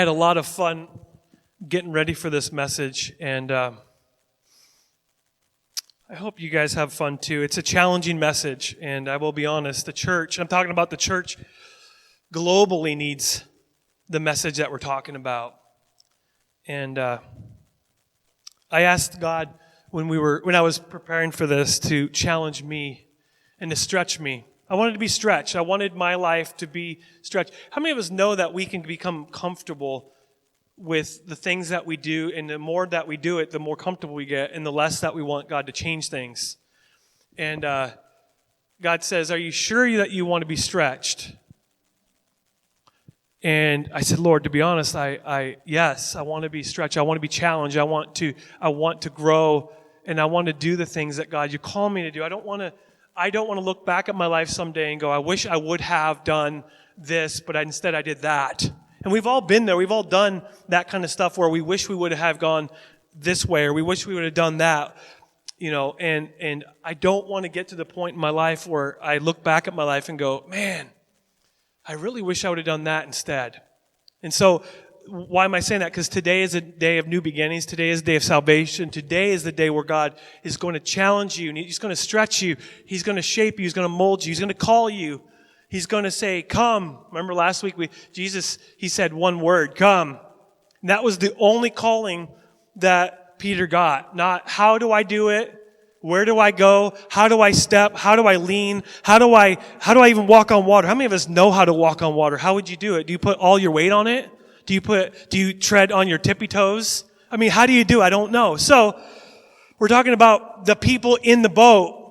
had a lot of fun getting ready for this message, and I hope you guys have fun too. It's a challenging message, and I will be honest, the church, I'm talking about the church globally needs the message that we're talking about. And I asked God when I was preparing for this to challenge me and to stretch me. I wanted to be stretched. I wanted my life to be stretched. How many of us know that we can become comfortable with the things that we do, and the more that we do it, the more comfortable we get, and the less that we want God to change things? And God says, are you sure that you want to be stretched? And I said, Lord, to be honest, yes, I want to be stretched. I want to be challenged. I want to grow, and I want to do the things that God, you call me to do. I don't want to look back at my life someday and go, I wish I would have done this, but instead I did that. And we've all been there. We've all done that kind of stuff where we wish we would have gone this way, or we wish we would have done that, and I don't want to get to the point in my life where I look back at my life and go, man, I really wish I would have done that instead. And so, why am I saying that? Because today is a day of new beginnings. Today is a day of salvation. Today is the day where God is going to challenge you, and He's going to stretch you. He's going to shape you. He's going to mold you. He's going to call you. He's going to say, come. Remember last week, Jesus, He said one word, come. And that was the only calling that Peter got. Not, how do I do it? Where do I go? How do I step? How do I lean? How do I even walk on water? How many of us know how to walk on water? How would you do it? Do you put all your weight on it? Do you tread on your tippy toes? I mean, how do you do it? I don't know. So, we're talking about the people in the boat.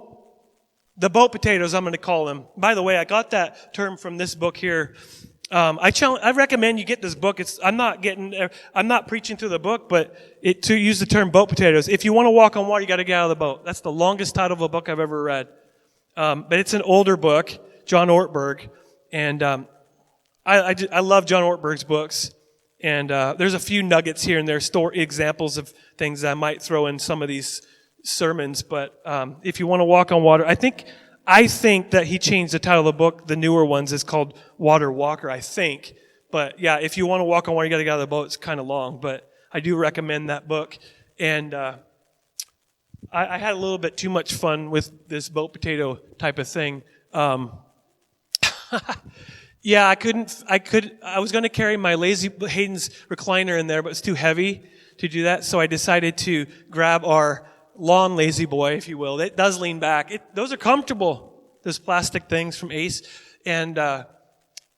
The boat potatoes, I'm going to call them. By the way, I got that term from this book here. I recommend you get this book. I'm not preaching through the book, but to use the term boat potatoes. If you want to walk on water, you got to get out of the boat. That's the longest title of a book I've ever read. But it's an older book, John Ortberg, and I love John Ortberg's books. And there's a few nuggets here and there, examples of things that I might throw in some of these sermons. But if you want to walk on water, I think that he changed the title of the book. The newer ones is called Water Walker, I think. But yeah, if you want to walk on water, you got to get out of the boat. It's kind of long, but I do recommend that book. And I had a little bit too much fun with this boat potato type of thing. Yeah, I was going to carry my Lazy Hayden's recliner in there, but it's too heavy to do that. So I decided to grab our lawn lazy boy, if you will. It does lean back. Those are comfortable, those plastic things from Ace. And I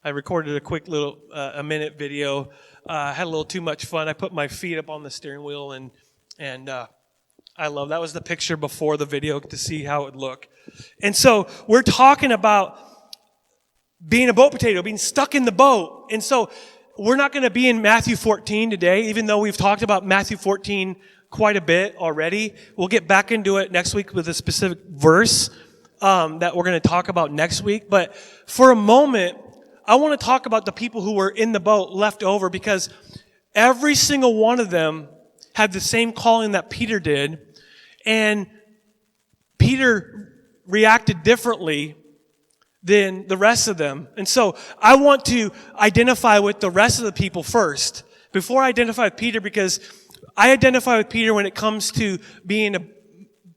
recorded a quick little a minute video. Had a little too much fun. I put my feet up on the steering wheel, and I love that was the picture before the video to see how it would look. And so we're talking about being a boat potato, being stuck in the boat. And so we're not going to be in Matthew 14 today, even though we've talked about Matthew 14 quite a bit already. We'll get back into it next week with a specific verse that we're going to talk about next week. But for a moment, I want to talk about the people who were in the boat left over, because every single one of them had the same calling that Peter did. And Peter reacted differently than the rest of them. And so I want to identify with the rest of the people first, before I identify with Peter, because I identify with Peter when it comes to being a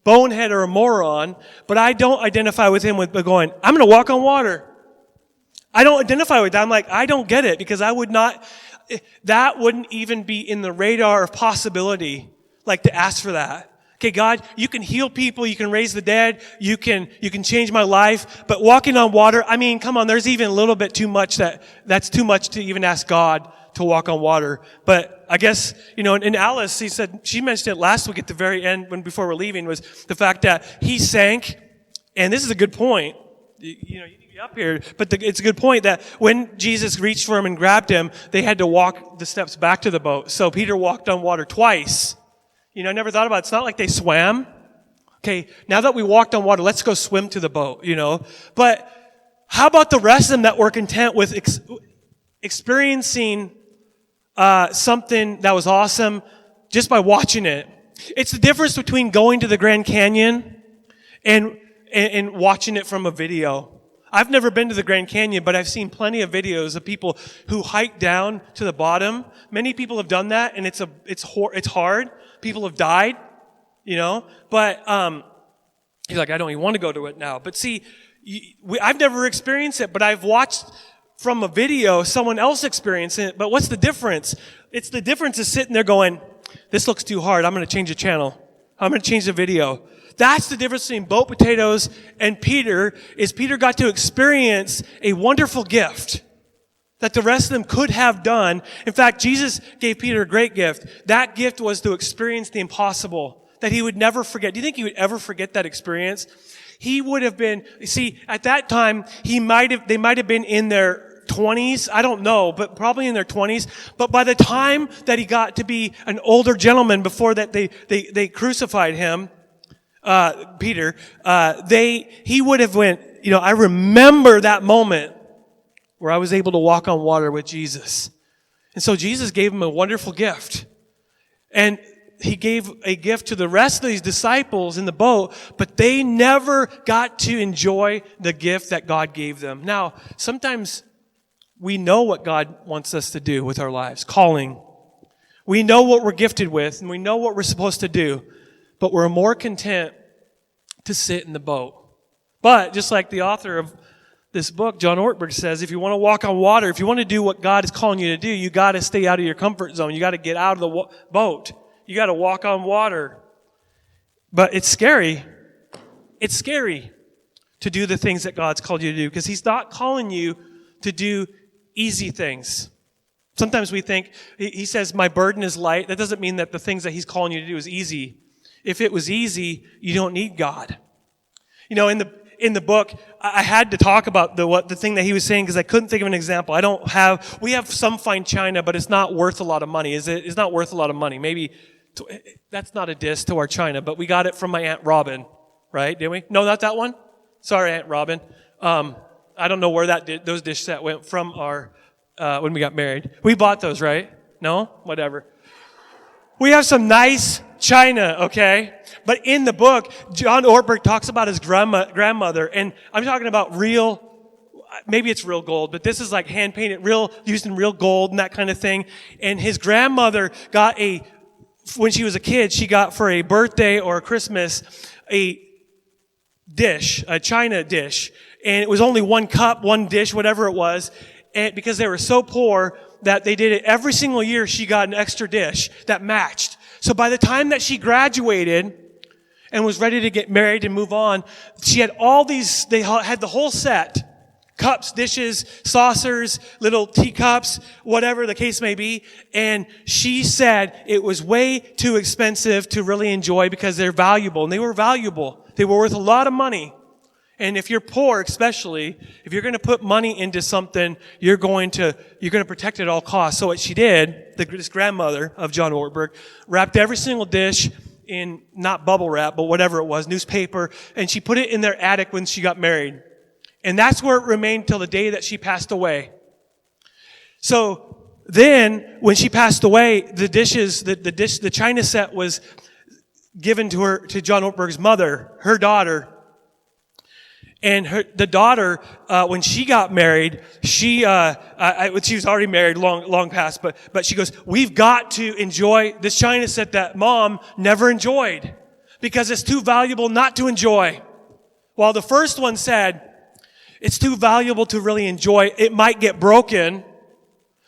bonehead or a moron, but I don't identify with him with going, I'm going to walk on water. I don't identify with that. I'm like, I don't get it, because that wouldn't even be in the radar of possibility, like to ask for that. Okay, God, you can heal people, you can raise the dead, you can change my life, but walking on water, I mean, come on, there's even a little bit too much that's too much to even ask God to walk on water. But I guess, and Alice, she mentioned it last week at the very end before we're leaving, was the fact that he sank, and this is a good point. You need to be up here, but it's a good point that when Jesus reached for him and grabbed him, they had to walk the steps back to the boat. So Peter walked on water twice. I never thought about it. It's not like they swam. Okay, now that we walked on water, let's go swim to the boat, But how about the rest of them that were content with experiencing something that was awesome just by watching it? It's the difference between going to the Grand Canyon and watching it from a video. I've never been to the Grand Canyon, but I've seen plenty of videos of people who hike down to the bottom. Many people have done that, and it's hard. People have died, But you're like, I don't even want to go to it now. But see, I've never experienced it, but I've watched from a video someone else experiencing it. But what's the difference? It's the difference is sitting there going, this looks too hard. I'm going to change the channel. I'm going to change the video. That's the difference between boat potatoes and Peter, is Peter got to experience a wonderful gift that the rest of them could have done. In fact, Jesus gave Peter a great gift. That gift was to experience the impossible that he would never forget. Do you think he would ever forget that experience? He would have been, at that time, they might have been in their 20s. I don't know, but probably in their 20s. But by the time that he got to be an older gentleman before that they crucified him, Peter, he would have went, I remember that moment where I was able to walk on water with Jesus. And so Jesus gave him a wonderful gift. And he gave a gift to the rest of these disciples in the boat, but they never got to enjoy the gift that God gave them. Now, sometimes we know what God wants us to do with our lives, calling. We know what we're gifted with, and we know what we're supposed to do, but we're more content to sit in the boat. But just like the author of this book, John Ortberg, says, if you want to walk on water, if you want to do what God is calling you to do, you got to stay out of your comfort zone. You got to get out of the boat. You got to walk on water. But it's scary. It's scary to do the things that God's called you to do, because he's not calling you to do easy things. Sometimes we think, he says, my burden is light. That doesn't mean that the things that he's calling you to do is easy. If it was easy, you don't need God. In the book, I had to talk about the thing that he was saying, because I couldn't think of an example. We have some fine china, but it's not worth a lot of money. It's not worth a lot of money. Maybe, that's not a diss to our china, but we got it from my Aunt Robin, right? Didn't we? No, not that one? Sorry, Aunt Robin. I don't know where those dish set went from when we got married. We bought those, right? No? Whatever. We have some nice china, okay? But in the book, John Ortberg talks about his grandmother, and I'm talking about maybe it's real gold, but this is like hand-painted, used in real gold and that kind of thing. And his grandmother when she was a kid, she got for a birthday or a Christmas, a china dish. And it was only one cup, one dish, whatever it was. And because they were so poor that they did it every single year, she got an extra dish that matched. So by the time that she graduated and was ready to get married and move on, she had they had the whole set. Cups, dishes, saucers, little teacups, whatever the case may be. And she said it was way too expensive to really enjoy because they're valuable. And they were valuable. They were worth a lot of money. And if you're poor, especially, if you're going to put money into something, you're going to protect it at all costs. So what she did, this grandmother of John Ortberg, wrapped every single dish in not bubble wrap, but whatever it was, newspaper, and she put it in their attic when she got married. And that's where it remained till the day that she passed away. So then, when she passed away, the china set was given to John Ortberg's mother, her daughter. And the daughter, when she got married, she was already married long past, but she goes, we've got to enjoy this china set that mom never enjoyed because it's too valuable not to enjoy. While the first one said, it's too valuable to really enjoy. It might get broken.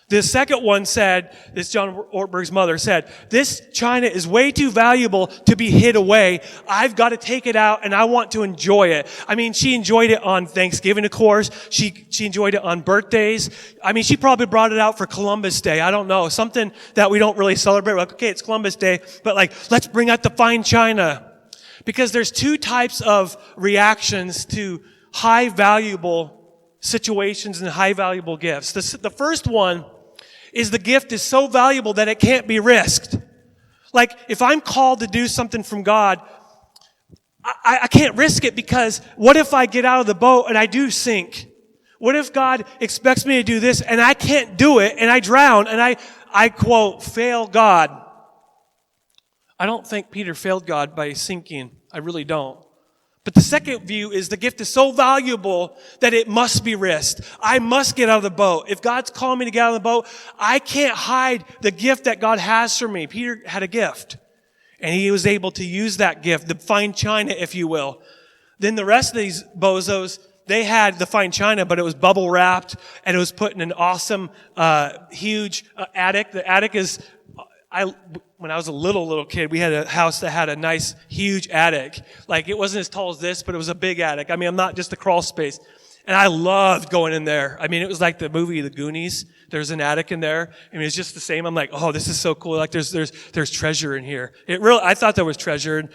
The second one said, this John Ortberg's mother said, this china is way too valuable to be hid away. I've got to take it out and I want to enjoy it. I mean, she enjoyed it on Thanksgiving, of course. She enjoyed it on birthdays. I mean, she probably brought it out for Columbus Day. I don't know. Something that we don't really celebrate. Like, okay, it's Columbus Day, but let's bring out the fine china. Because there's two types of reactions to high valuable situations and high valuable gifts. The first one is the gift is so valuable that it can't be risked. Like, if I'm called to do something from God, I can't risk it because what if I get out of the boat and I do sink? What if God expects me to do this and I can't do it and I drown and I quote, fail God? I don't think Peter failed God by sinking. I really don't. But the second view is the gift is so valuable that it must be risked. I must get out of the boat. If God's calling me to get out of the boat, I can't hide the gift that God has for me. Peter had a gift, and he was able to use that gift, the fine china, if you will. Then the rest of these bozos, they had the fine china, but it was bubble wrapped, and it was put in an awesome, huge attic. The attic is, when I was a little kid, we had a house that had a nice, huge attic. Like, it wasn't as tall as this, but it was a big attic. I mean, I'm not just a crawl space. And I loved going in there. I mean, it was like the movie The Goonies. There's an attic in there. I mean, it's just the same. I'm like, oh, this is so cool. Like, there's treasure in here. I thought there was treasure.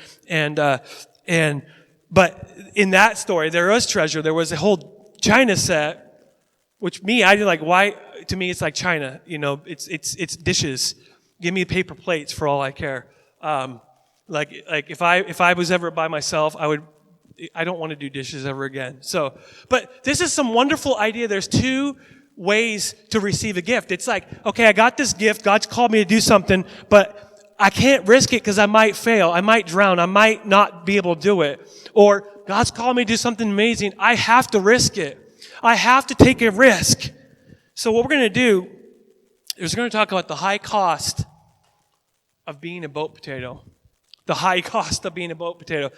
But in that story, there was treasure. There was a whole china set, which I did like, why? To me, it's like china. You know, it's dishes. Give me paper plates for all I care. Like if I was ever by myself, I don't want to do dishes ever again. So, but this is some wonderful idea. There's two ways to receive a gift. It's like, okay, I got this gift. God's called me to do something, but I can't risk it because I might fail. I might drown. I might not be able to do it. Or God's called me to do something amazing. I have to risk it. I have to take a risk. So what we're going to do is we're going to talk about the high cost of being a boat potato. The high cost of being a boat potato.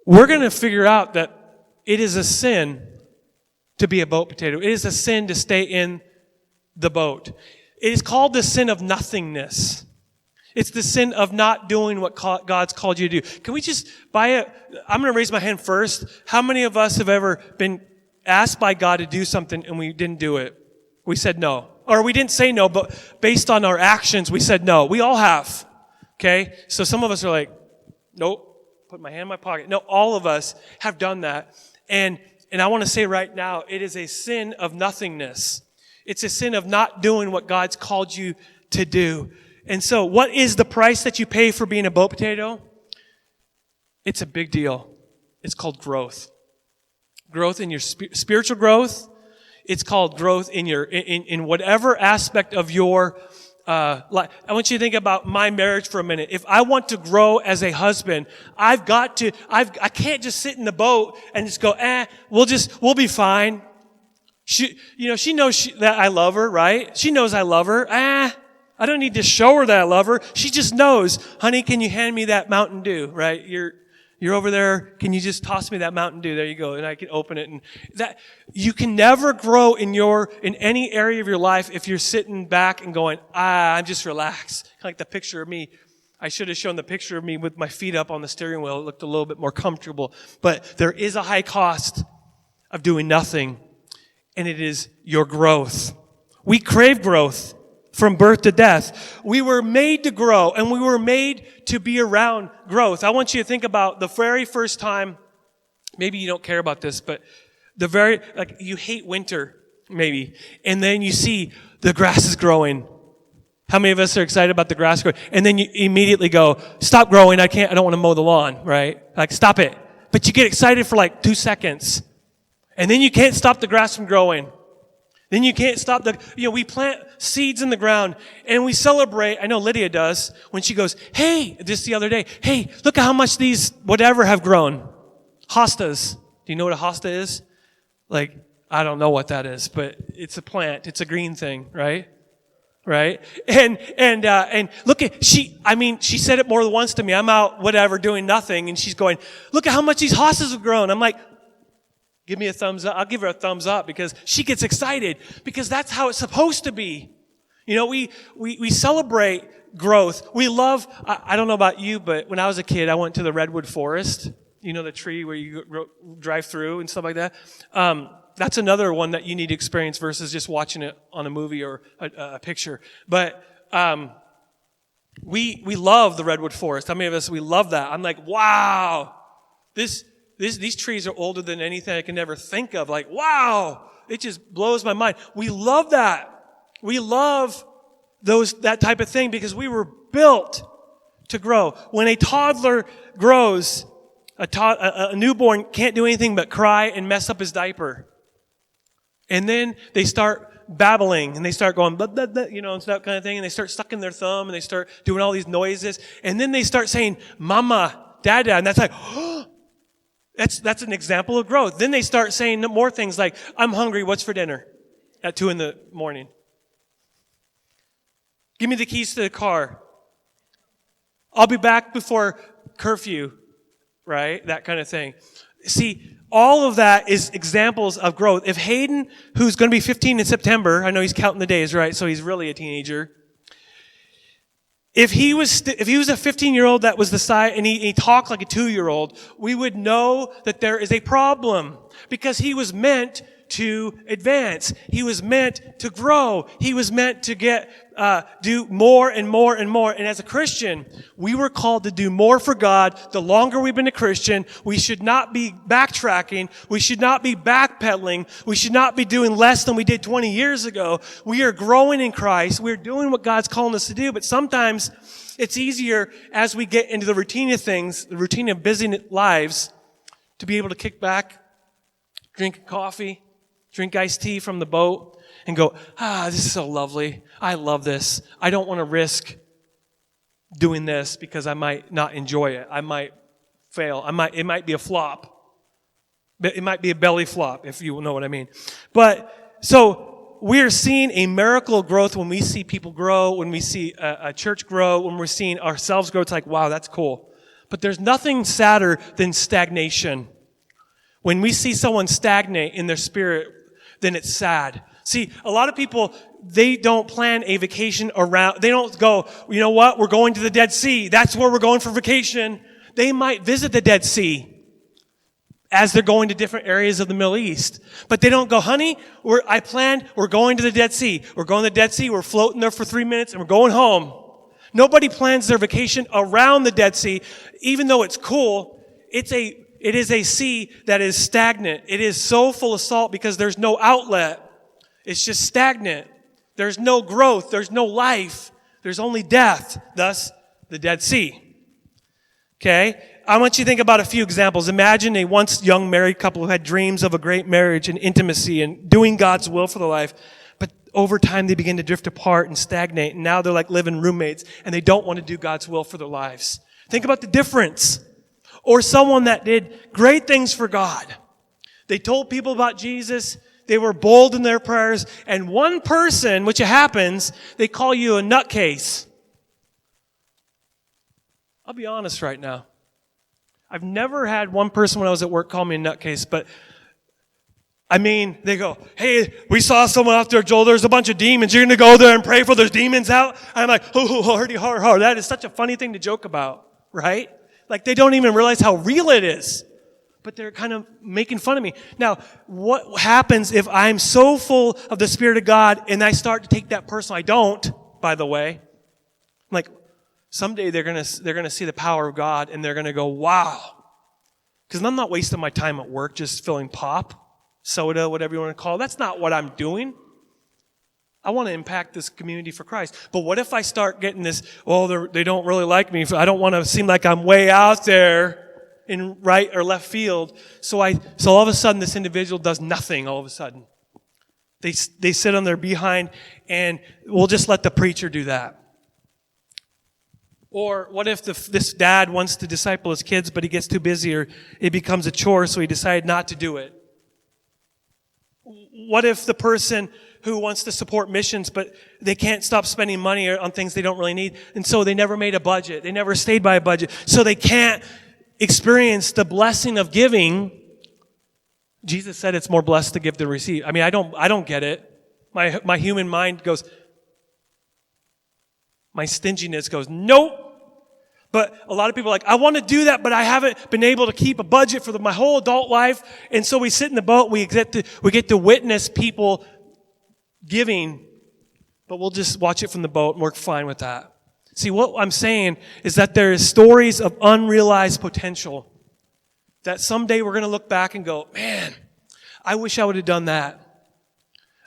We're going to figure out that it is a sin to be a boat potato. It is a sin to stay in the boat. It is called the sin of nothingness. It's the sin of not doing what God's called you to do. Can we just I'm going to raise my hand first. How many of us have ever been asked by God to do something and we didn't do it? We said no. Or we didn't say no, but based on our actions, we said no. We all have. Okay? So some of us are like, nope, put my hand in my pocket. No, all of us have done that. And I want to say right now, it is a sin of nothingness. It's a sin of not doing what God's called you to do. And so what is the price that you pay for being a boat potato? It's a big deal. It's called growth. Growth in your spiritual growth. It's called growth in in whatever aspect of your life. I want you to think about my marriage for a minute. If I want to grow as a husband, I can't just sit in the boat and just go, we'll be fine. She knows that I love her, right? She knows I love her. I don't need to show her that I love her. She just knows, honey, can you hand me that Mountain Dew, right? You're over there. Can you just toss me that Mountain Dew? There you go. And I can open it. And that, you can never grow in any area of your life if you're sitting back and going, I'm just relaxed. Kind of like the picture of me. I should have shown the picture of me with my feet up on the steering wheel. It looked a little bit more comfortable. But there is a high cost of doing nothing. And it is your growth. We crave growth from birth to death. We were made to grow, and we were made to be around growth. I want you to think about the very first time, maybe you don't care about this, but you hate winter, maybe, and then you see the grass is growing. How many of us are excited about the grass growing? And then you immediately go, stop growing, I don't want to mow the lawn, right? Like, stop it. But you get excited for like 2 seconds. And then you can't stop the grass from growing. Then you can't stop we plant seeds in the ground and we celebrate. I know Lydia does when she goes, hey, just the other day, hey, look at how much these whatever have grown. Hostas. Do you know what a hosta is? Like, I don't know what that is, but it's a plant. It's a green thing, right? Right? And look at, she said it more than once to me. I'm out, whatever, doing nothing. And she's going, look at how much these hostas have grown. I'm like, give me a thumbs up. I'll give her a thumbs up because she gets excited because that's how it's supposed to be. You know, we celebrate growth. We love, I don't know about you, but when I was a kid, I went to the redwood forest. You know, the tree where you drive through and stuff like that. That's another one that you need to experience versus just watching it on a movie or a picture. But we love the redwood forest. How many of us, we love that? I'm like, wow, these trees are older than anything I can ever think of. Like, wow, it just blows my mind. We love that. We love that type of thing because we were built to grow. When a toddler grows, a newborn can't do anything but cry and mess up his diaper. And then they start babbling and they start going, blah, blah, blah, and that kind of thing. And they start sucking their thumb and they start doing all these noises. And then they start saying, mama. Dad. And that's like, that's an example of growth. Then they start saying more things like, I'm hungry, what's for dinner? At 2 a.m. Give me the keys to the car. I'll be back before curfew, right? That kind of thing. See, all of that is examples of growth. If Hayden, who's going to be 15 in September, I know he's counting the days, right? So he's really a teenager. If he was a 15-year-old that was the size, and he talked like a 2-year-old, we would know that there is a problem because he was meant to advance. He was meant to grow. He was meant to do more and more and more. And as a Christian, we were called to do more for God. The longer we've been a Christian, we should not be backtracking. We should not be backpedaling. We should not be doing less than we did 20 years ago. We are growing in Christ. We're doing what God's calling us to do. But sometimes it's easier as we get into the routine of things, the routine of busy lives, to be able to kick back, drink coffee, drink iced tea from the boat, and go, this is so lovely. I love this. I don't want to risk doing this because I might not enjoy it. I might fail. It might be a flop. It might be a belly flop, if you know what I mean. But, so, we're seeing a miracle of growth when we see people grow, when we see a church grow, when we're seeing ourselves grow. It's like, wow, that's cool. But there's nothing sadder than stagnation. When we see someone stagnate in their spirit, then it's sad. See, a lot of people, they don't plan a vacation around, they don't go, you know what, we're going to the Dead Sea. That's where we're going for vacation. They might visit the Dead Sea as they're going to different areas of the Middle East. But they don't go, honey, we're going to the Dead Sea. We're going to the Dead Sea, we're floating there for 3 minutes, and we're going home. Nobody plans their vacation around the Dead Sea, even though it's cool. It is a sea that is stagnant. It is so full of salt because there's no outlet. It's just stagnant. There's no growth. There's no life. There's only death. Thus, the Dead Sea. Okay? I want you to think about a few examples. Imagine a once young married couple who had dreams of a great marriage and intimacy and doing God's will for their life. But over time, they begin to drift apart and stagnate. And now they're like living roommates and they don't want to do God's will for their lives. Think about the difference. Or someone that did great things for God. They told people about Jesus. They were bold in their prayers. And one person, which happens, they call you a nutcase. I'll be honest right now. I've never had one person when I was at work call me a nutcase, but I mean, they go, hey, we saw someone out there, Joel, there's a bunch of demons. You're going to go there and pray for those demons out? I'm like, hardy, har. That is such a funny thing to joke about, right? Like they don't even realize how real it is. But they're kind of making fun of me. Now, what happens if I'm so full of the Spirit of God and I start to take that personal? I don't, by the way. Like, someday they're gonna see the power of God and they're gonna go, wow. Because I'm not wasting my time at work just filling pop, soda, whatever you want to call it. That's not what I'm doing. I want to impact this community for Christ. But what if I start getting this, they don't really like me. I don't want to seem like I'm way out there in right or left field. So all of a sudden this individual does nothing all of a sudden. They sit on their behind and we'll just let the preacher do that. Or what if this dad wants to disciple his kids but he gets too busy or it becomes a chore so he decided not to do it? What if the person who wants to support missions, but they can't stop spending money on things they don't really need, and so they never made a budget. They never stayed by a budget, so they can't experience the blessing of giving. Jesus said it's more blessed to give than receive. I mean, I don't get it. My human mind goes, my stinginess goes, nope. But a lot of people are like, I want to do that, but I haven't been able to keep a budget for my whole adult life. And so we sit in the boat, we get to witness people giving, but we'll just watch it from the boat and we're fine with that. See, what I'm saying is that there is stories of unrealized potential that someday we're going to look back and go, man, I wish I would have done that.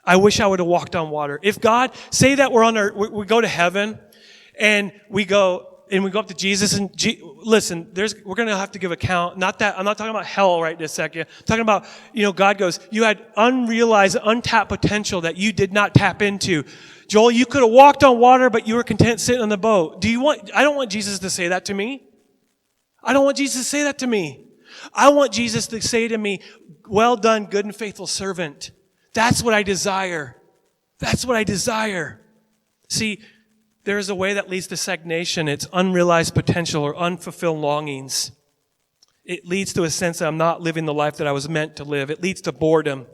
I wish I would have walked on water. If God, say that we go to heaven and we go up to Jesus and listen, we're going to have to give account. I'm not talking about hell right this second. I'm talking about, God goes, you had unrealized, untapped potential that you did not tap into. Joel, you could have walked on water, but you were content sitting on the boat. I don't want Jesus to say that to me. I don't want Jesus to say that to me. I want Jesus to say to me, well done, good and faithful servant. That's what I desire. That's what I desire. See, there is a way that leads to stagnation. It's unrealized potential or unfulfilled longings. It leads to a sense that I'm not living the life that I was meant to live. It leads to boredom,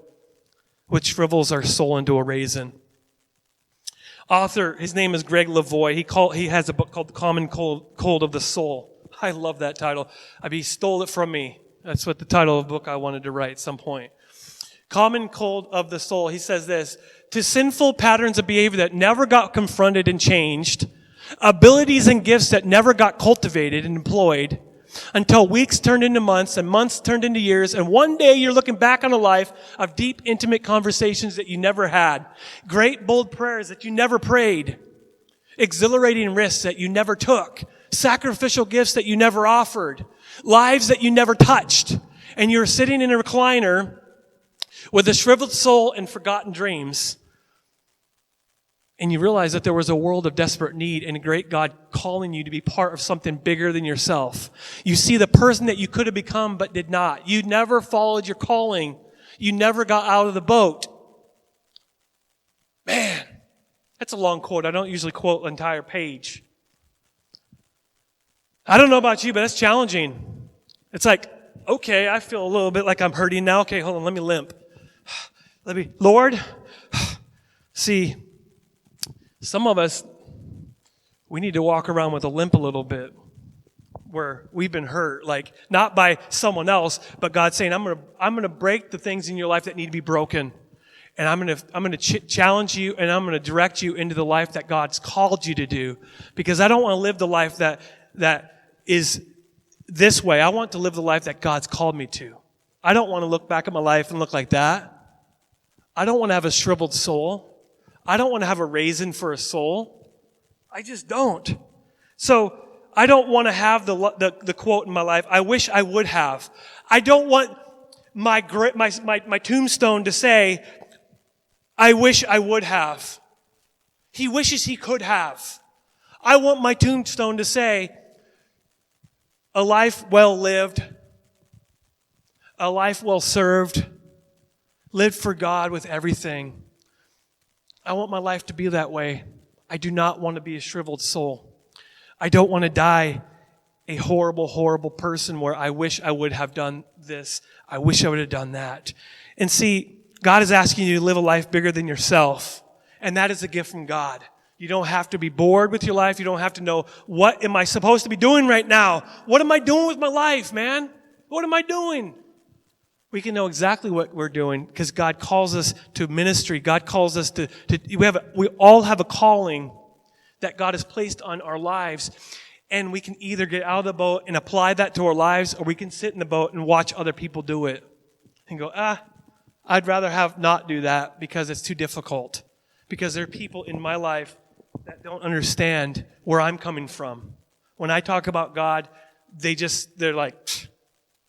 which shrivels our soul into a raisin. Author, his name is Greg Lavoie. He has a book called The Common Cold of the Soul. I love that title. He stole it from me. That's what the title of the book I wanted to write at some point. Common Cold of the Soul. He says this: to sinful patterns of behavior that never got confronted and changed, abilities and gifts that never got cultivated and employed, until weeks turned into months and months turned into years, and one day you're looking back on a life of deep, intimate conversations that you never had, great, bold prayers that you never prayed, exhilarating risks that you never took, sacrificial gifts that you never offered, lives that you never touched, and you're sitting in a recliner with a shriveled soul and forgotten dreams, and you realize that there was a world of desperate need and a great God calling you to be part of something bigger than yourself. You see the person that you could have become but did not. You never followed your calling. You never got out of the boat. Man, that's a long quote. I don't usually quote an entire page. I don't know about you, but that's challenging. It's like, okay, I feel a little bit like I'm hurting now. Okay, hold on, let me limp. Lord, see, some of us, we need to walk around with a limp a little bit where we've been hurt, like not by someone else, but God saying, I'm going to break the things in your life that need to be broken. And I'm going to challenge you, and I'm going to direct you into the life that God's called you to do, because I don't want to live the life that is this way. I want to live the life that God's called me to. I don't want to look back at my life and look like that. I don't want to have a shriveled soul. I don't want to have a raisin for a soul. I just don't. So I don't want to have the quote in my life, I wish I would have. I don't want my tombstone to say, I wish I would have. He wishes he could have. I want my tombstone to say, a life well lived, a life well served, lived for God with everything. I want my life to be that way. I do not want to be a shriveled soul. I don't want to die a horrible, horrible person where I wish I would have done this. I wish I would have done that. And see, God is asking you to live a life bigger than yourself. And that is a gift from God. You don't have to be bored with your life. You don't have to know, what am I supposed to be doing right now? What am I doing with my life, man? What am I doing? We can know exactly what we're doing because God calls us to ministry. God calls us we all have a calling that God has placed on our lives. And we can either get out of the boat and apply that to our lives, or we can sit in the boat and watch other people do it and go, I'd rather not do that because it's too difficult. Because there are people in my life that don't understand where I'm coming from. When I talk about God, they're like, pfft,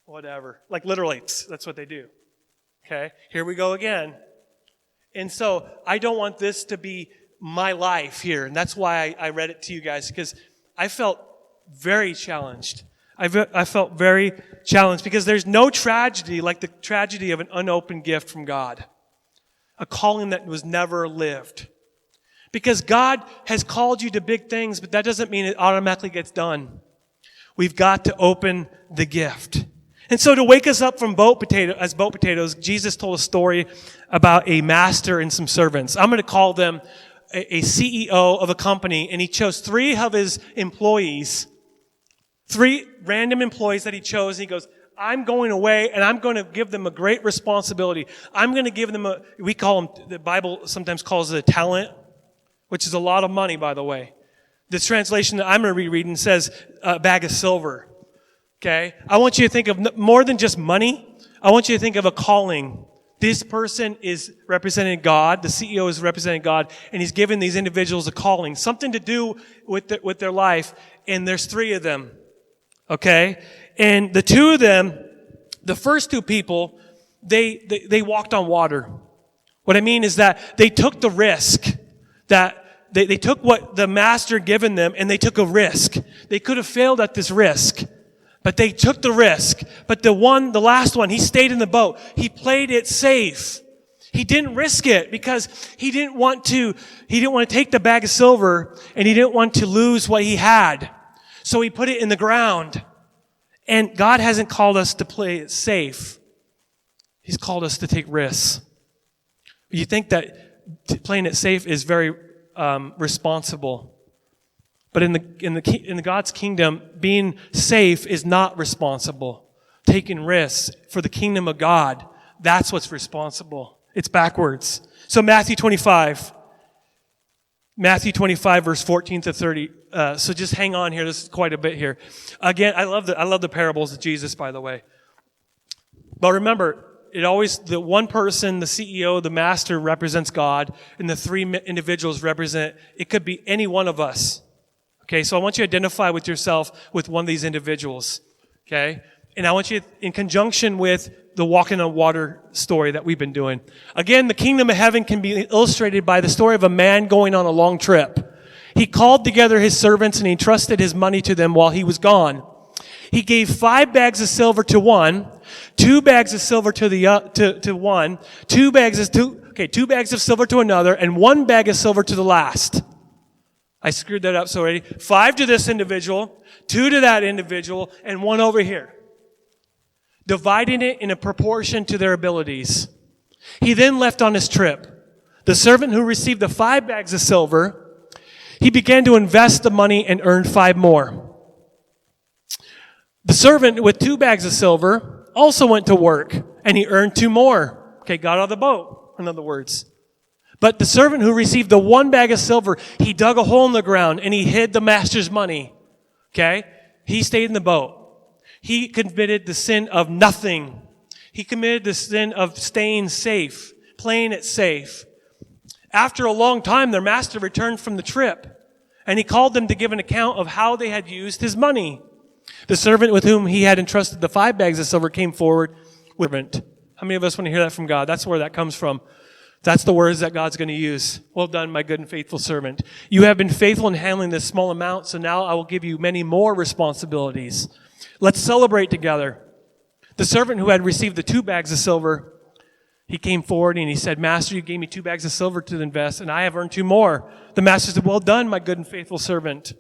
whatever. Like literally, pfft, that's what they do. Okay, here we go again. And so I don't want this to be my life here. And that's why I read it to you guys, because I felt very challenged. I felt very challenged because there's no tragedy like the tragedy of an unopened gift from God. A calling that was never lived. Because God has called you to big things, but that doesn't mean it automatically gets done. We've got to open the gift. And so to wake us up from boat potatoes, Jesus told a story about a master and some servants. I'm going to call them a CEO of a company, and he chose 3 of his employees, 3 random employees that he chose, and he goes, I'm going away, and I'm going to give them a great responsibility. I'm going to give them we call them, the Bible sometimes calls it a talent, which is a lot of money, by the way. This translation that I'm going to be reading says a bag of silver. Okay? I want you to think of more than just money. I want you to think of a calling. This person is representing God. The CEO is representing God, and he's given these individuals a calling, something to do with their life, and there's 3 of them. Okay? And the 2 of them, the first 2 people, they walked on water. What I mean is that they took the risk, that they took what the master given them, and they took a risk. They could have failed at this risk. But they took the risk. But the last one, he stayed in the boat. He played it safe. He didn't risk it because he didn't want to take the bag of silver, and he didn't want to lose what he had. So he put it in the ground. And God hasn't called us to play it safe. He's called us to take risks. You think that playing it safe is very responsible. But in the God's kingdom, being safe is not responsible. Taking risks for the kingdom of God, that's what's responsible. It's backwards. So Matthew 25, verse 14 to 30. So just hang on here. This is quite a bit here. Again, I love the parables of Jesus, by the way. But remember, the one person, the CEO, the master represents God, and the three individuals it could be any one of us. Okay, so I want you to identify with yourself with one of these individuals. Okay? And I want you, in conjunction with the walking on water story that we've been doing. Again, the kingdom of heaven can be illustrated by the story of a man going on a long trip. He called together his servants and he entrusted his money to them while he was gone. He gave 5 bags of silver to one, 2 bags of silver to one, 2 bags of silver to another, and 1 bag of silver to the last. I screwed that up so already. 5 to this individual, 2 to that individual, and 1 over here. Dividing it in a proportion to their abilities. He then left on his trip. The servant who received the 5 bags of silver, he began to invest the money and earned 5 more. The servant with 2 bags of silver also went to work, and he earned 2 more. Okay, got out of the boat, in other words. But the servant who received the 1 bag of silver, he dug a hole in the ground, and he hid the master's money. Okay? He stayed in the boat. He committed the sin of nothing. He committed the sin of staying safe, playing it safe. After a long time, their master returned from the trip, and he called them to give an account of how they had used his money. The servant with whom he had entrusted the 5 bags of silver came forward with it. How many of us want to hear that from God? That's where that comes from. That's the words that God's going to use. Well done, my good and faithful servant. You have been faithful in handling this small amount, so now I will give you many more responsibilities. Let's celebrate together. The servant who had received the 2 bags of silver, he came forward and he said, Master, you gave me 2 bags of silver to invest, and I have earned 2 more. The master said, well done, my good and faithful servant.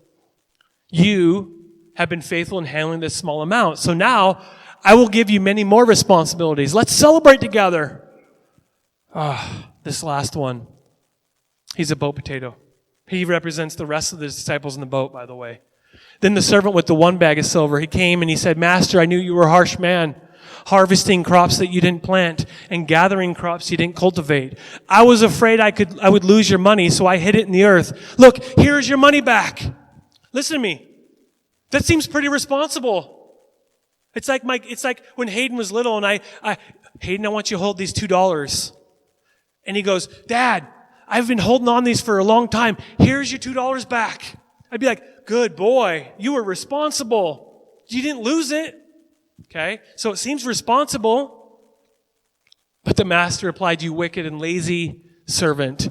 You have been faithful in handling this small amount, so now I will give you many more responsibilities. Let's celebrate together. This last one, he's a boat potato. He represents the rest of the disciples in the boat, by the way. Then the servant with the 1 bag of silver, he came and he said, Master, I knew you were a harsh man, harvesting crops that you didn't plant and gathering crops you didn't cultivate. I was afraid I would lose your money, so I hid it in the earth. Look, here's your money back. Listen to me. That seems pretty responsible. It's like when Hayden was little and Hayden, I want you to hold these $2. And he goes, Dad, I've been holding on these for a long time. Here's your $2 back. I'd be like, good boy. You were responsible. You didn't lose it. Okay? So it seems responsible. But the master replied, you wicked and lazy servant.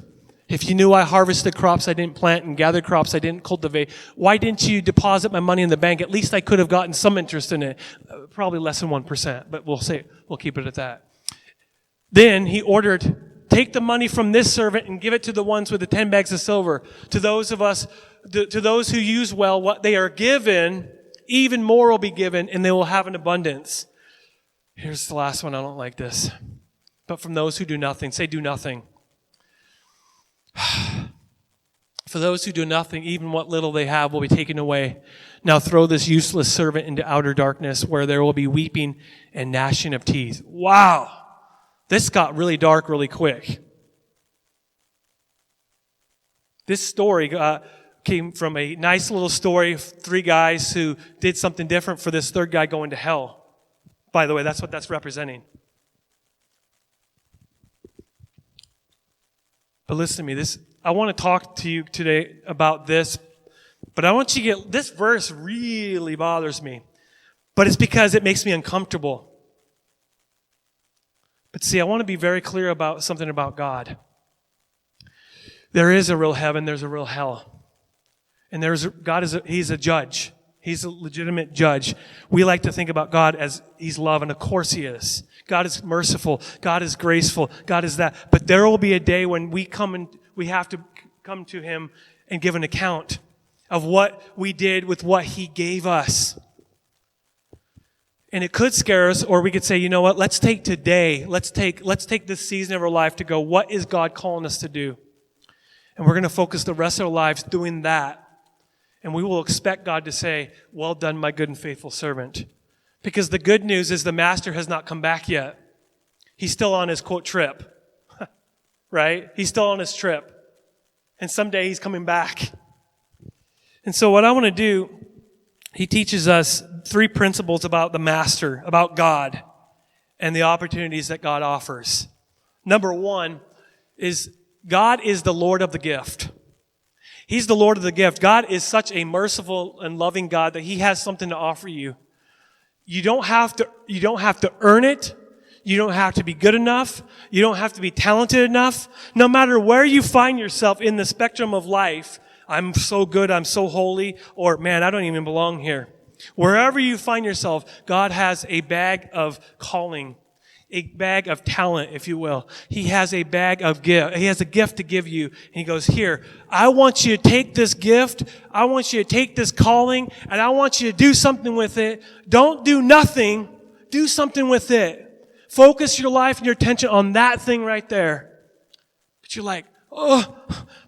If you knew I harvested crops I didn't plant and gathered crops I didn't cultivate, why didn't you deposit my money in the bank? At least I could have gotten some interest in it. Probably less than 1%, but we'll keep it at that. Then he ordered, take the money from this servant and give it to the ones with the 10 bags of silver. To those who use well what they are given, even more will be given, and they will have an abundance. Here's the last one. I don't like this. But from those who do nothing, say do nothing. For those who do nothing, even what little they have will be taken away. Now throw this useless servant into outer darkness where there will be weeping and gnashing of teeth. Wow. This got really dark really quick. This story came from a nice little story of 3 guys who did something different for this 3rd guy going to hell. By the way, that's what that's representing. But listen to me, I want to talk to you today about this, but I want you to get, this verse really bothers me, but it's because it makes me uncomfortable. But see, I want to be very clear about something about God. There is a real heaven, there's a real hell. And He's a judge. He's a legitimate judge. We like to think about God as He's love, and of course He is. God is merciful. God is graceful. God is that. But there will be a day when we have to come to Him and give an account of what we did with what He gave us. And it could scare us, or we could say, you know what, let's take today, let's take this season of our life to go, what is God calling us to do? And we're going to focus the rest of our lives doing that. And we will expect God to say, well done, my good and faithful servant. Because the good news is the master has not come back yet. He's still on his, quote, trip. Right? He's still on his trip. And someday he's coming back. And so what I want to do, he teaches us 3 principles about the master, about God, and the opportunities that God offers. Number 1 is God is the Lord of the gift. He's the Lord of the gift. God is such a merciful and loving God that He has something to offer you. You don't have to earn it. You don't have to be good enough. You don't have to be talented enough. No matter where you find yourself in the spectrum of life, I'm so good, I'm so holy, or man, I don't even belong here. Wherever you find yourself, God has a bag of calling, a bag of talent, if you will. He has a bag of gift. He has a gift to give you. And He goes, here, I want you to take this gift. I want you to take this calling, and I want you to do something with it. Don't do nothing. Do something with it. Focus your life and your attention on that thing right there. But you're like, oh,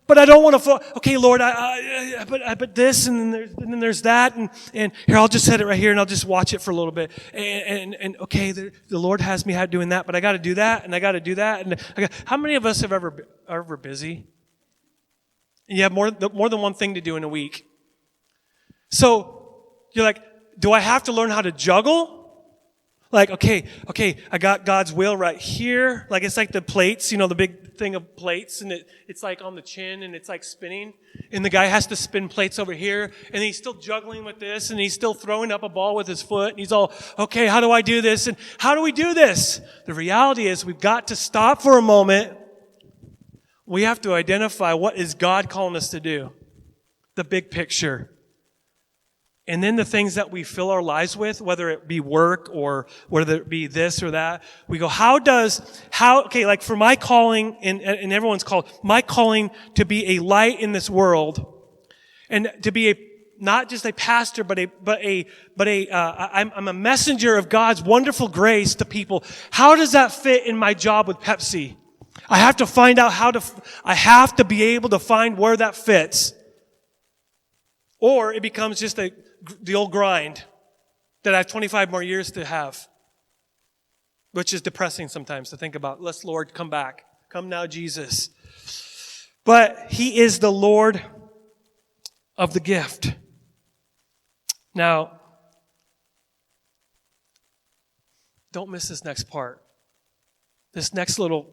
but I don't want to. Okay, Lord, but this, and then there's that, and here, I'll just set it right here, and I'll just watch it for a little bit. And okay, the Lord has me doing that, but I got to do that, and I got to do that. And how many of us have ever busy? And you have more than one thing to do in a week. So you're like, do I have to learn how to juggle? Like, okay, I got God's will right here. Like, it's like the plates, the big thing of plates, and it's like on the chin, and it's like spinning. And the guy has to spin plates over here, and he's still juggling with this, and he's still throwing up a ball with his foot, and he's all, okay, how do I do this? And how do we do this? The reality is we've got to stop for a moment. We have to identify what is God calling us to do. The big picture. And then the things that we fill our lives with, whether it be work or whether it be this or that, we go, like for my calling and everyone's called, my calling to be a light in this world and to be not just a pastor, I'm a messenger of God's wonderful grace to people. How does that fit in my job with Pepsi? I have to find out I have to be able to find where that fits. Or it becomes just the old grind that I have 25 more years to have, which is depressing sometimes to think about. Let's, Lord, come back. Come now, Jesus. But He is the Lord of the gift. Now, don't miss this next part. This next little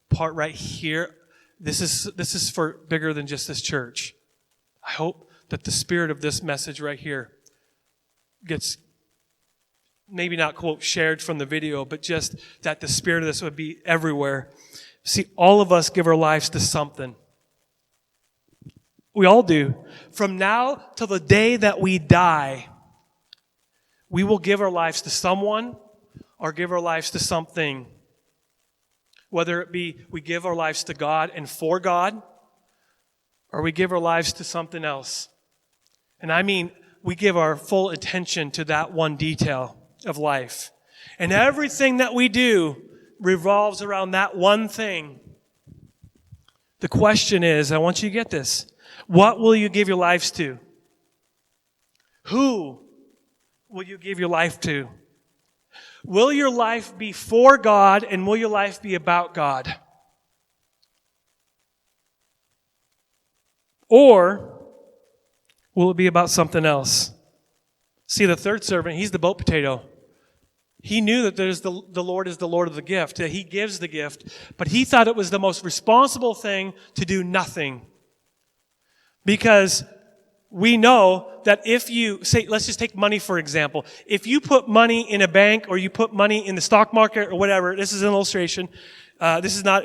part right here, this is for bigger than just this church. I hope that the spirit of this message right here gets maybe not, quote, shared from the video, but just that the spirit of this would be everywhere. See, all of us give our lives to something. We all do. From now till the day that we die, we will give our lives to someone or give our lives to something. Whether it be we give our lives to God and for God, or we give our lives to something else. And I mean, we give our full attention to that one detail of life. And everything that we do revolves around that one thing. The question is, I want you to get this. What will you give your lives to? Who will you give your life to? Will your life be for God, and will your life be about God? Or will it be about something else? See, the third servant, he's the boat potato. He knew that the Lord is the Lord of the gift, that He gives the gift, but he thought it was the most responsible thing to do nothing. Because we know that if you, say, let's just take money for example. If you put money in a bank or you put money in the stock market or whatever, this is an illustration. This is not,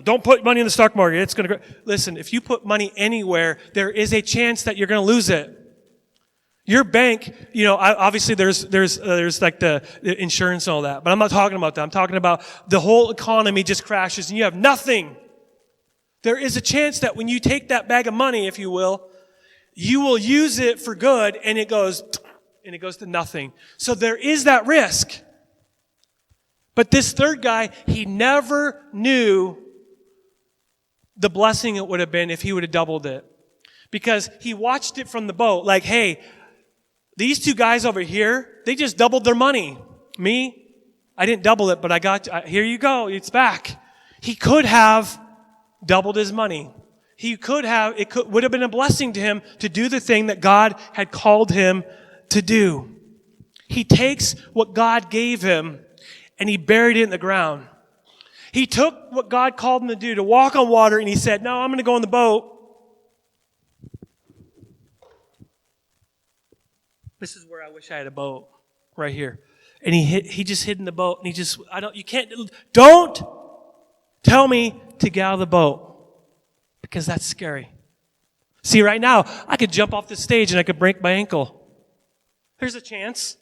don't put money in the stock market. It's going to go. Listen, if you put money anywhere, there is a chance that you're going to lose it. Your bank, obviously there's like the insurance and all that, but I'm not talking about that. I'm talking about the whole economy just crashes and you have nothing. There is a chance that when you take that bag of money, if you will use it for good and it goes to nothing. So there is that risk. But this third guy, he never knew the blessing it would have been if he would have doubled it. Because he watched it from the boat, like, hey, these two guys over here, they just doubled their money. Me, I didn't double it, but here you go, it's back. He could have doubled his money. Would have been a blessing to him to do the thing that God had called him to do. He takes what God gave him and he buried it in the ground. He took what God called him to do, to walk on water, and he said, no, I'm going to go in the boat. This is where I wish I had a boat, right here. And he just hid in the boat, and don't tell me to get out of the boat, because that's scary. See, right now, I could jump off the stage and I could break my ankle. There's a chance.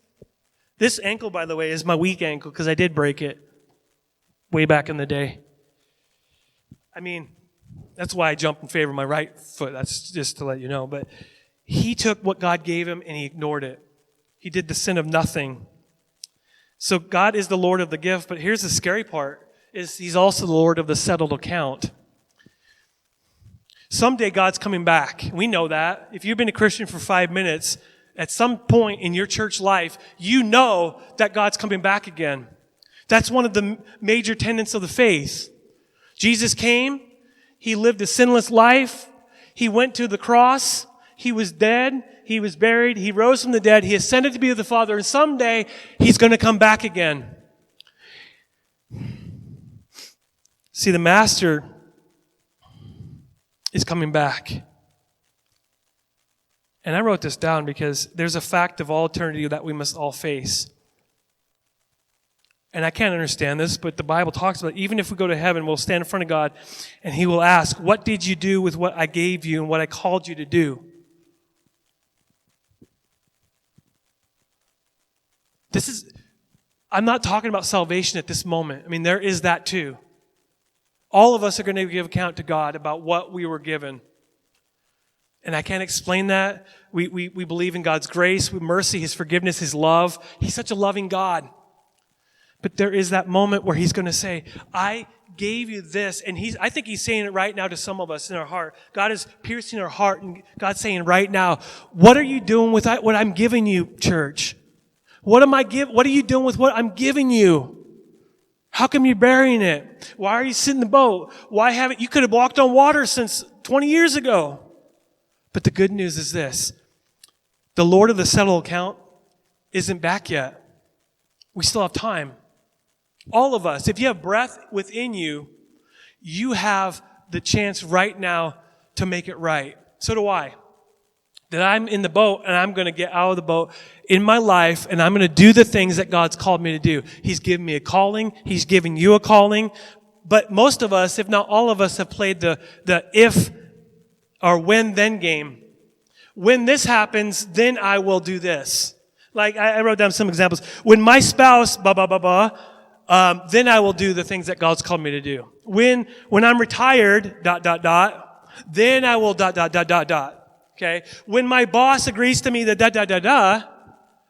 This ankle, by the way, is my weak ankle, because I did break it way back in the day. I mean, that's why I jump in favor of my right foot. That's just to let you know. But he took what God gave him and he ignored it. He did the sin of nothing. So God is the Lord of the gift, but here's the scary part, is he's also the Lord of the settled account. Someday God's coming back. We know that. If you've been a Christian for 5 minutes, at some point in your church life, you know that God's coming back again. That's one of the major tenets of the faith. Jesus came. He lived a sinless life. He went to the cross. He was dead. He was buried. He rose from the dead. He ascended to be with the Father. And someday, he's going to come back again. See, the Master is coming back. And I wrote this down because there's a fact of all eternity that we must all face. And I can't understand this, but the Bible talks about, even if we go to heaven, we'll stand in front of God and he will ask, what did you do with what I gave you and what I called you to do? I'm not talking about salvation at this moment. I mean, there is that too. All of us are going to give account to God about what we were given. And I can't explain that. We believe in God's grace, mercy, his forgiveness, his love. He's such a loving God. But there is that moment where he's going to say, I gave you this. And I think he's saying it right now to some of us in our heart. God is piercing our heart, and God's saying right now, what are you doing with what I'm giving you, church? What are you doing with what I'm giving you? How come you're burying it? Why are you sitting in the boat? You could have walked on water since 20 years ago. But the good news is this. The Lord of the settled account isn't back yet. We still have time. All of us, if you have breath within you, you have the chance right now to make it right. So do I. That I'm in the boat and I'm going to get out of the boat in my life and I'm going to do the things that God's called me to do. He's given me a calling. He's given you a calling. But most of us, if not all of us, have played the if or when then game. When this happens, then I will do this. Like I wrote down some examples. When my spouse, then I will do the things that God's called me to do. When I'm retired, then I will Okay? When my boss agrees to me the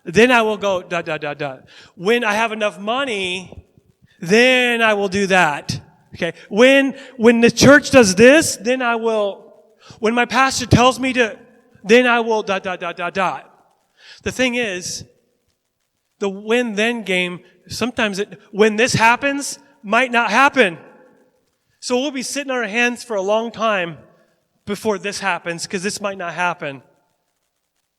then I will go When I have enough money, then I will do that. Okay? When the church does this, then I will. When my pastor tells me to, then I will The thing is, the when-then game, sometimes when this happens, might not happen. So we'll be sitting on our hands for a long time before this happens, because this might not happen.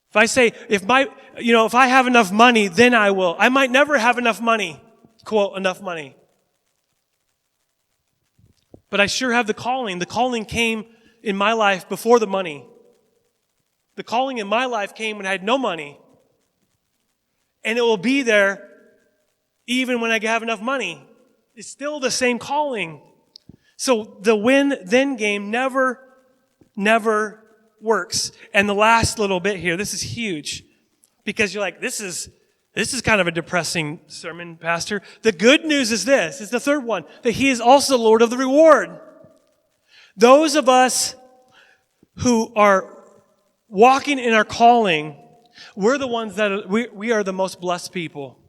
If I say, if I have enough money, then I will. I might never have enough money, quote, enough money. But I sure have the calling. The calling came in my life before the money. The calling in my life came when I had no money. And it will be there even when I have enough money. It's still the same calling. So the win-then game never works. And the last little bit here, this is huge. Because you're like, this is kind of a depressing sermon, Pastor. The good news is this, is the third one, that he is also Lord of the reward. Those of us who are walking in our calling, we're the ones that we are the most blessed people.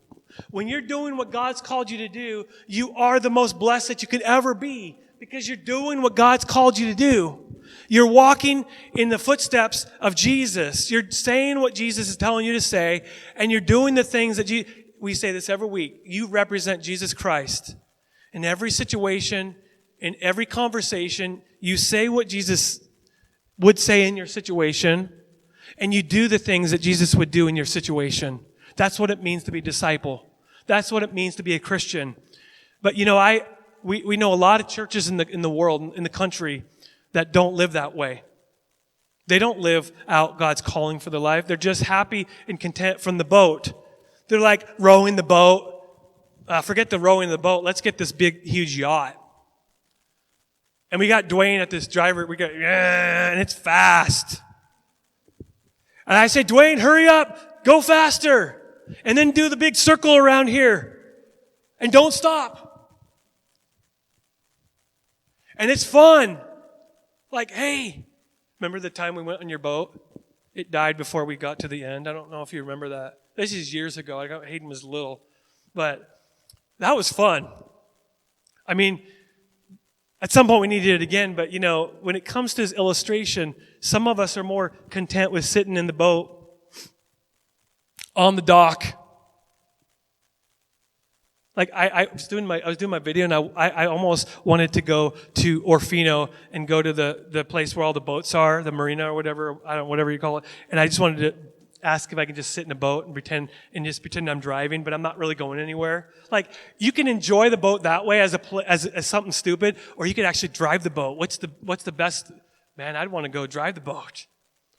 When you're doing what God's called you to do, you are the most blessed that you could ever be because you're doing what God's called you to do. You're walking in the footsteps of Jesus. You're saying what Jesus is telling you to say, and you're doing the things that we say this every week. You represent Jesus Christ. In every situation, in every conversation, you say what Jesus would say in your situation, and you do the things that Jesus would do in your situation. That's what it means to be a disciple. That's what it means to be a Christian. But we know a lot of churches in the world, in the country, that don't live that way. They don't live out God's calling for their life. They're just happy and content from the boat. They're like rowing the boat. Forget the rowing the boat. Let's get this big, huge yacht. And we got Dwayne at this driver. We got, and it's fast. And I say, Dwayne, hurry up. Go faster. And then do the big circle around here. And don't stop. And it's fun. Like, hey, remember the time we went on your boat? It died before we got to the end. I don't know if you remember that. This is years ago. Hayden was little. But that was fun. I mean, at some point we need to do it again. But, when it comes to this illustration, some of us are more content with sitting in the boat on the dock. Like I was doing my video, and I almost wanted to go to Orfino and go to the place where all the boats are, the marina or whatever, whatever you call it. And I just wanted to ask if I could just sit in a boat and pretend I'm driving, but I'm not really going anywhere. Like, you can enjoy the boat that way as something stupid, or you could actually drive the boat. What's the best? Man, I'd want to go drive the boat.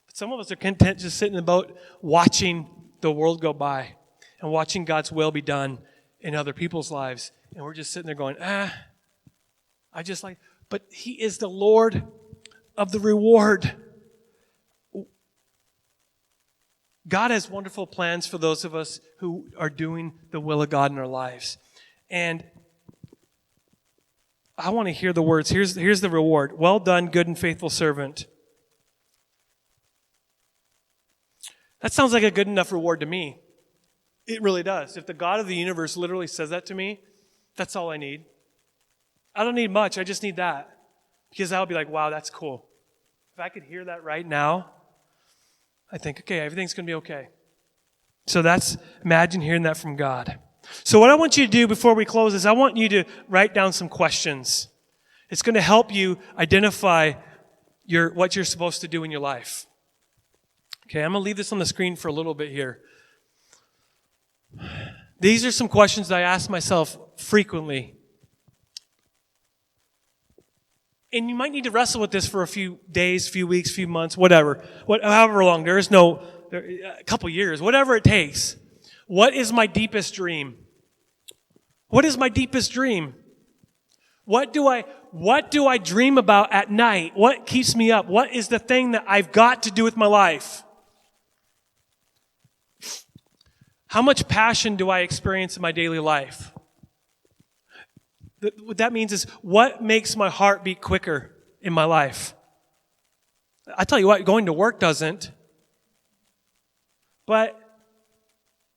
But some of us are content just sitting in the boat, watching the world go by and watching God's will be done in other people's lives. And we're just sitting there going, but he is the Lord of the reward. God has wonderful plans for those of us who are doing the will of God in our lives. And I want to hear the words. Here's the reward. Well done, good and faithful servant. That sounds like a good enough reward to me. It really does. If the God of the universe literally says that to me, that's all I need. I don't need much. I just need that. Because I'll be like, wow, that's cool. If I could hear that right now, I think, okay, everything's going to be okay. So imagine hearing that from God. So what I want you to do before we close is I want you to write down some questions. It's going to help you identify what you're supposed to do in your life. Okay, I'm going to leave this on the screen for a little bit here. These are some questions that I ask myself frequently. And you might need to wrestle with this for a few days, few weeks, few months, whatever. However long. A couple years, whatever it takes. What is my deepest dream? What is my deepest dream? What do I dream about at night? What keeps me up? What is the thing that I've got to do with my life? How much passion do I experience in my daily life? What that means is, what makes my heart beat quicker in my life? I tell you what, going to work doesn't. But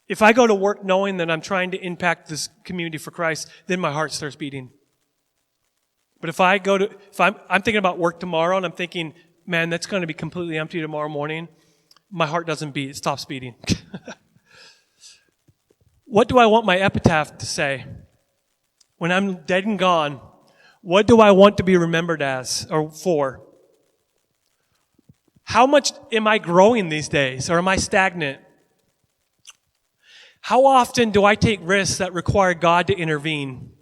if I go to work knowing that I'm trying to impact this community for Christ, then my heart starts beating. But if I'm thinking about work tomorrow and I'm thinking, man, that's going to be completely empty tomorrow morning, my heart doesn't beat. It stops beating. What do I want my epitaph to say? When I'm dead and gone, what do I want to be remembered as or for? How much am I growing these days, or am I stagnant? How often do I take risks that require God to intervene?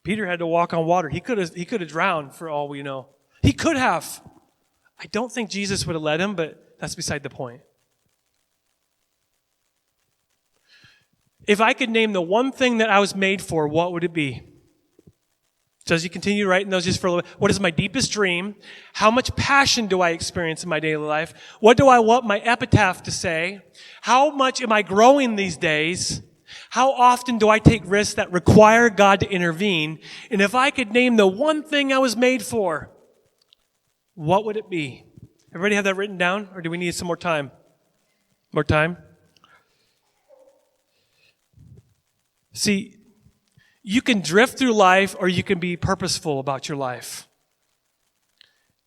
Peter had to walk on water. He could have drowned for all we know. He could have. I don't think Jesus would have let him, but that's beside the point. If I could name the one thing that I was made for, what would it be? So as you continue writing those just for a little bit, what is my deepest dream? How much passion do I experience in my daily life? What do I want my epitaph to say? How much am I growing these days? How often do I take risks that require God to intervene? And if I could name the one thing I was made for, what would it be? Everybody have that written down, or do we need some more time? More time? See, you can drift through life or you can be purposeful about your life.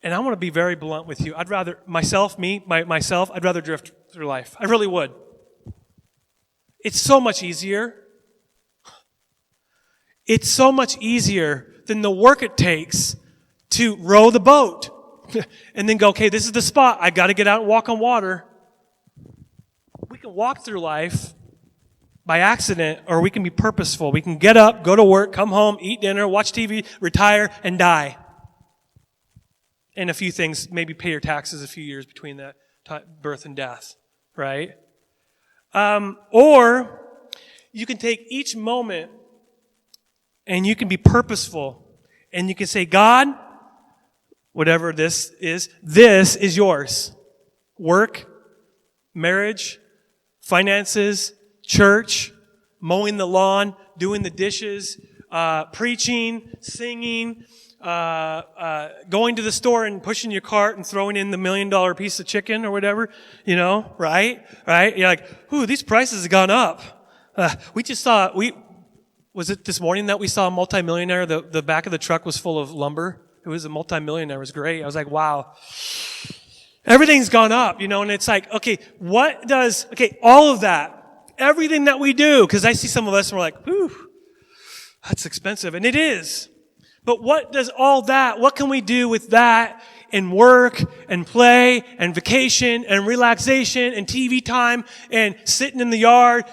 And I want to be very blunt with you. I'd rather, myself, I'd rather drift through life. I really would. It's so much easier. It's so much easier than the work it takes to row the boat and then go, okay, this is the spot. I got to get out and walk on water. We can walk through life by accident, or we can be purposeful. We can get up, go to work, come home, eat dinner, watch TV, retire, and die. And a few things, maybe pay your taxes a few years between that birth and death, right? Or you can take each moment and you can be purposeful. And you can say, God, whatever this is yours. Work, marriage, finances, church, mowing the lawn, doing the dishes, preaching, singing, going to the store and pushing your cart and throwing in the $1 million piece of chicken or whatever, right? You're like, ooh, these prices have gone up. Was it this morning that we saw a multimillionaire? The back of the truck was full of lumber. It was a multimillionaire. It was great. I was like, wow. Everything's gone up, and it's like, okay, all of that, everything that we do, because I see some of us and we're like, ooh, that's expensive. And it is. But what can we do with that in work and play and vacation and relaxation and TV time and sitting in the yard,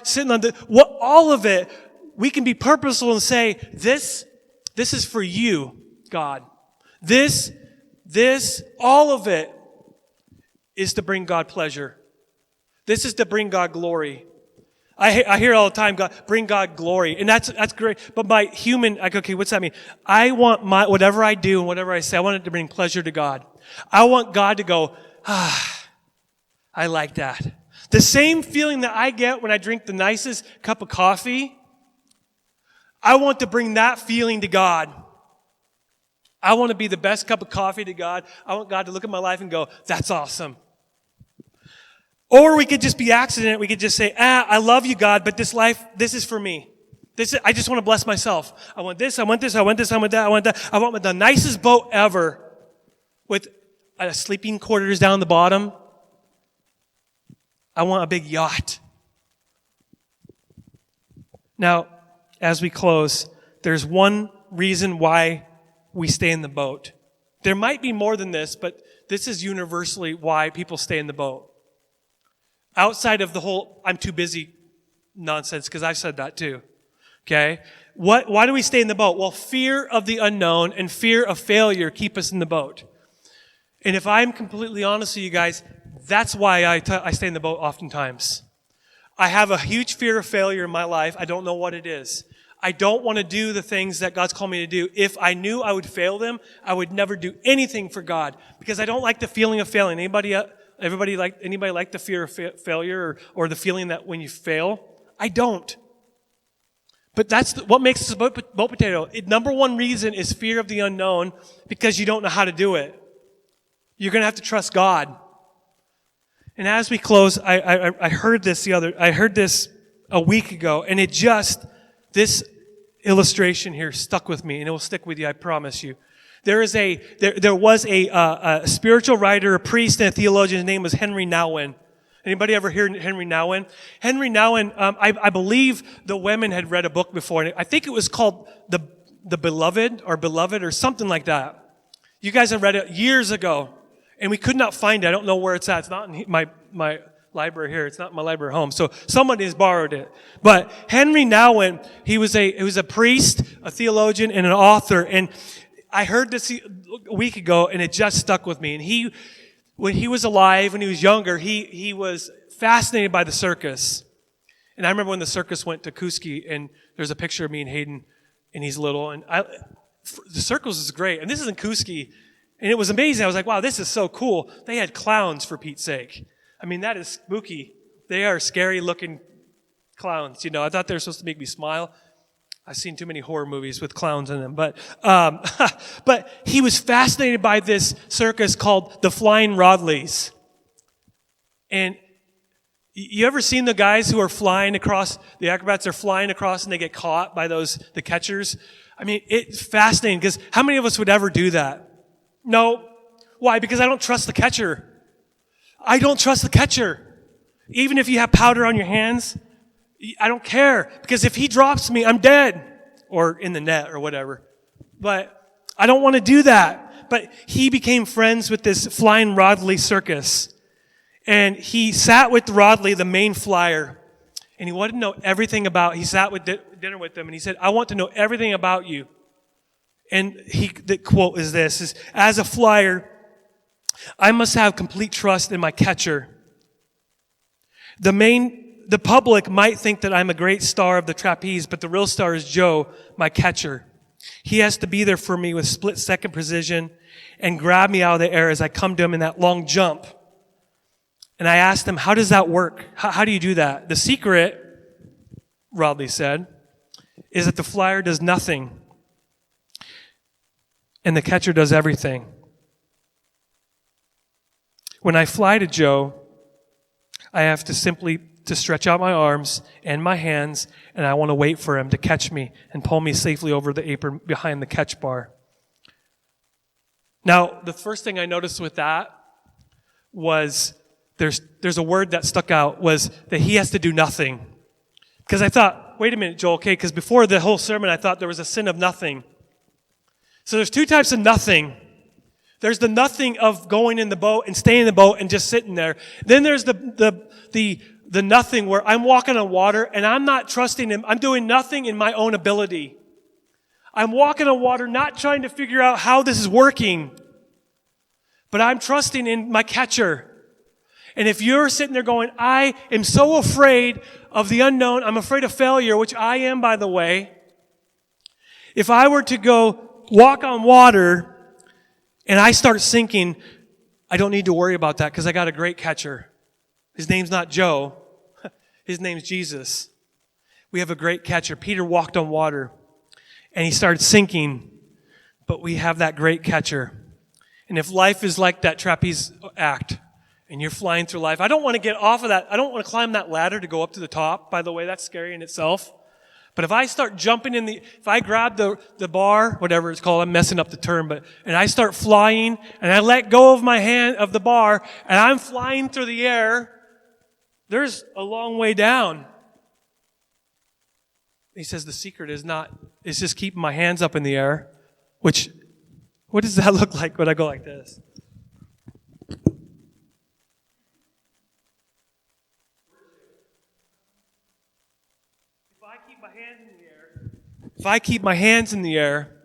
all of it, we can be purposeful and say, this is for you, God. All of it is to bring God pleasure. This is to bring God glory. I hear all the time, God, bring God glory. And that's great. But okay, what's that mean? I want whatever I do and whatever I say, I want it to bring pleasure to God. I want God to go, I like that. The same feeling that I get when I drink the nicest cup of coffee, I want to bring that feeling to God. I want to be the best cup of coffee to God. I want God to look at my life and go, that's awesome. Or we could just be accident. We could just say, I love you, God, but this is for me. I just want to bless myself. I want this, I want this, I want this, I want that, I want that. I want the nicest boat ever with sleeping quarters down the bottom. I want a big yacht. Now, as we close, there's one reason why we stay in the boat. There might be more than this, but this is universally why people stay in the boat. Outside of the whole I'm too busy nonsense, because I've said that too. Okay? Why do we stay in the boat? Well, fear of the unknown and fear of failure keep us in the boat. And if I'm completely honest with you guys, that's why I stay in the boat oftentimes. I have a huge fear of failure in my life. I don't know what it is. I don't want to do the things that God's called me to do. If I knew I would fail them, I would never do anything for God, because I don't like the feeling of failing. Anybody like the fear of failure or the feeling that when you fail? I don't. But that's what makes us a boat potato. Number one reason is fear of the unknown, because you don't know how to do it. You're going to have to trust God. And as we close, I heard this a week ago, and this illustration here stuck with me, and it will stick with you, I promise you. There was a spiritual writer, a priest, and a theologian. His name was Henry Nouwen. Anybody ever hear Henry Nouwen? Henry Nouwen, I believe the women had read a book before, and I think it was called The Beloved or something like that. You guys have read it years ago, and we could not find it. I don't know where it's at. It's not in my library here. It's not in my library at home. So somebody has borrowed it. But Henry Nouwen, he was a priest, a theologian, and an author. And I heard this a week ago, and it just stuck with me. And when he was alive, when he was younger, he was fascinated by the circus. And I remember when the circus went to Kuski, and there's a picture of me and Hayden, and he's little. And the circus is great. And this is in Kuski. And it was amazing. I was like, wow, this is so cool. They had clowns, for Pete's sake. I mean, that is spooky. They are scary looking clowns. I thought they were supposed to make me smile. I've seen too many horror movies with clowns in them. But he was fascinated by this circus called the Flying Rodleys. And you ever seen the guys who are flying across, the acrobats are flying across and they get caught by the catchers? I mean, it's fascinating because how many of us would ever do that? No. Why? Because I don't trust the catcher. I don't trust the catcher. Even if you have powder on your hands, I don't care. Because if he drops me, I'm dead. Or in the net or whatever. But I don't want to do that. But he became friends with this Flying Rodley circus. And he sat with Rodley, the main flyer. And he wanted to know everything he sat with dinner with them. And he said, I want to know everything about you. And the quote is this, as a flyer, I must have complete trust in my catcher. The public might think that I'm a great star of the trapeze, but the real star is Joe, my catcher. He has to be there for me with split-second precision and grab me out of the air as I come to him in that long jump. And I asked him, how does that work? How do you do that? The secret, Rodley said, is that the flyer does nothing and the catcher does everything. When I fly to Joe, I have to simply stretch out my arms and my hands, and I want to wait for him to catch me and pull me safely over the apron behind the catch bar. Now, the first thing I noticed with that was there's a word that stuck out, was that he has to do nothing. Because I thought, wait a minute, Joel, okay, because before the whole sermon I thought there was a sin of nothing. So there's two types of nothing. There's the nothing of going in the boat and staying in the boat and just sitting there. Then there's the nothing where I'm walking on water and I'm not trusting him. I'm doing nothing in my own ability. I'm walking on water not trying to figure out how this is working, but I'm trusting in my catcher. And if you're sitting there going, I am so afraid of the unknown, I'm afraid of failure, which I am, by the way. If I were to go walk on water and I start sinking, I don't need to worry about that because I got a great catcher. His name's not Joe. His name's Jesus. We have a great catcher. Peter walked on water and he started sinking, but we have that great catcher. And if life is like that trapeze act and you're flying through life, I don't want to get off of that. I don't want to climb that ladder to go up to the top. By the way, that's scary in itself. But if I start jumping if I grab the bar, whatever it's called, I'm messing up the term, and I start flying and I let go of my hand, of the bar, and I'm flying through the air, there's a long way down. He says the secret is just keeping my hands up in the air, what does that look like when I go like this? If I keep my hands in the air,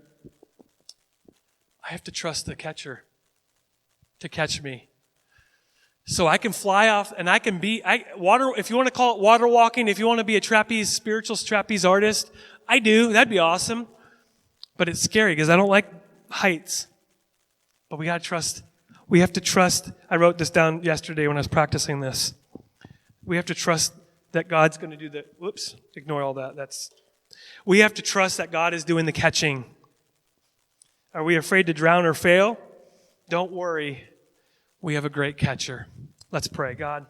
I have to trust the catcher to catch me. So I can fly off and I can water, if you want to call it water walking, if you want to be a spiritual trapeze artist, I do. That'd be awesome. But it's scary because I don't like heights. But we got to trust. We have to trust. I wrote this down yesterday when I was practicing this. We have to trust that God's going to do the, ignore all that. We have to trust that God is doing the catching. Are we afraid to drown or fail? Don't worry. We have a great catcher. Let's pray. God,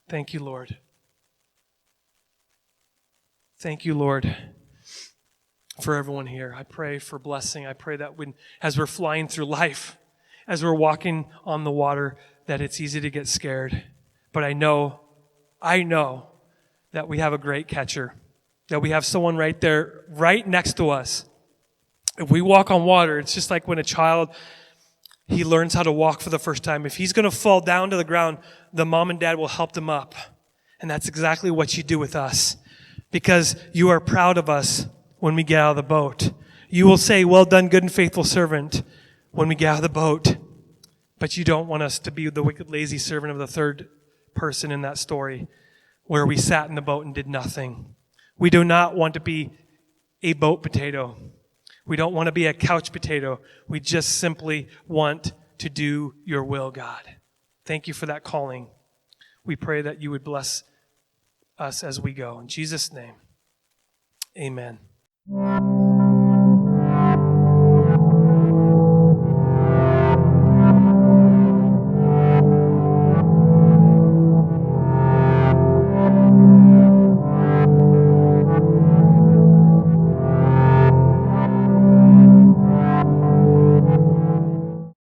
thank you, Lord. Thank you, Lord, for everyone here. I pray for blessing. I pray that as we're flying through life, as we're walking on the water, that it's easy to get scared. But I know that we have a great catcher, that we have someone right there, right next to us. If we walk on water, it's just like when a child, he learns how to walk for the first time. If he's going to fall down to the ground, the mom and dad will help them up. And that's exactly what you do with us, because you are proud of us when we get out of the boat. You will say, well done, good and faithful servant, when we get out of the boat. But you don't want us to be the wicked, lazy servant of the third person in that story, where we sat in the boat and did nothing. We do not want to be a boat potato. We don't want to be a couch potato. We just simply want to do your will, God. Thank you for that calling. We pray that you would bless us as we go. In Jesus' name, amen.